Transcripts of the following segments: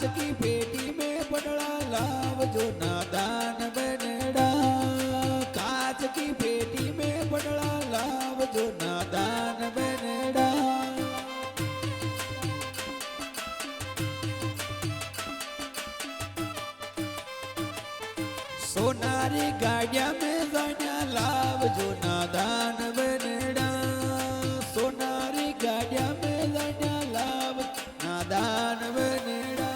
कांच की पेटी में पटड़ा लाव जो नादान बनड़ा। कांच की पेटी में पटड़ा लाव जो नादान बनड़ा। सोनारी गाड़िया में जाना लाव जो नादान बनड़ा। सोनारी गाड़िया में जाना लाव नादान बनड़ा।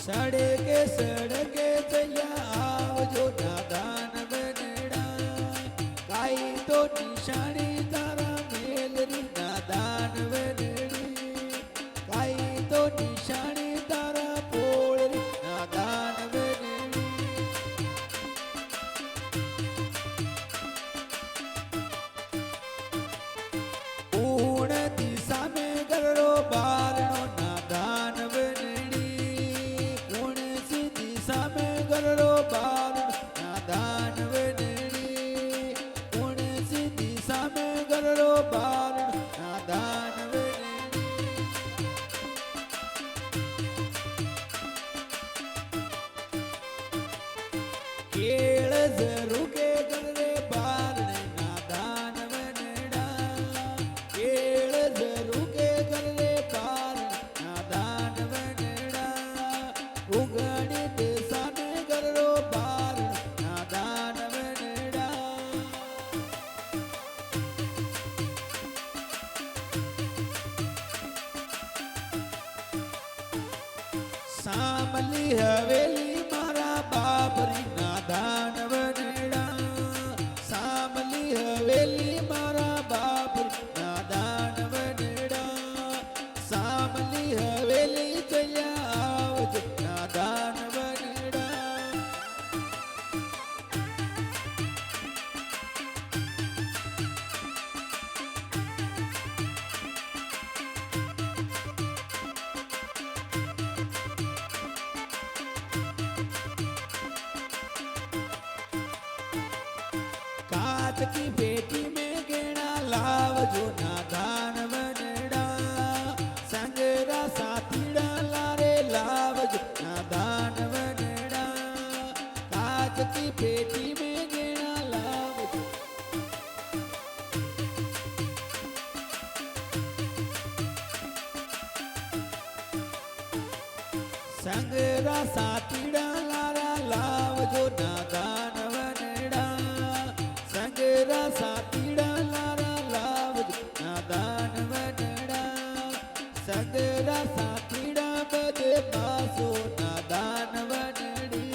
सड़के चलिया आव जो नादान बनड़ा। काई तो निशानी तारा मेलरी नादान बनड़ी। काई तो निशानी तारा पोळरी नादान बनड़ी। पूर्ण दिशा में गरो बारणो नादान बनड़ी। पूर्ण सी दिशा में गरो बारणो नादान बनड़ी। पूर्ण सी दिशा में गरो बारणो नादान बनड़ी। केळ जरू के गरे बारणे नादान बनड़ा। केळ जरू के गरे बारणे नादान बनड़ा। उगड़ी देशा में गरो बारणे नादान बनड़ा। सामली हवेली मारा बाबरी नादान बनड़ा। सामली हवेली मारा बाबरी नादान बनड़ा। सामली हवेली चलिया आवज नादान बनड़ा। कांच की पेटी में गेड़ा लाव जो नादान बनड़ा। संगरा साथीड़ा लारे लाव जो नादान बनड़ा। कांच की पेटी में गेड़ा लाव जो। संगरा साथीड़ा लारा लाव जो नादान बनड़ा। संगरा साथीड़ा लारा लाव जो नादान बनड़ा। संगरा साथीड़ा बदे बासो नादान बनड़ी।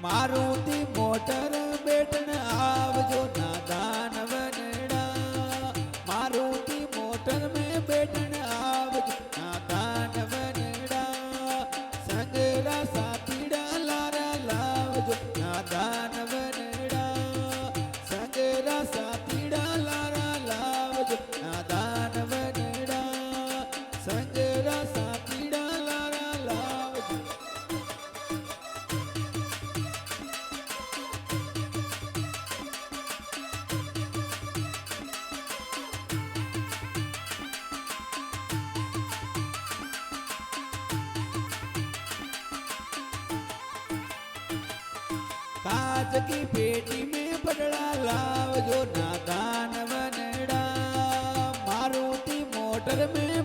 मारुति मोटर बेटन आवजो नादान बनड़ा। मारुति मोटर में बेटन आवजो नादान बनड़ा। संगरा साथीड़ा लारा लावजो नादान बनड़ा। संगरा साथीड़ा लारा लावजो नादान बनड़ा। संगरा साथीड़ा लारा लावजो। कांच की पेटी में पटड़ा लाव जो नादान बनड़ा। मारुति मोटर में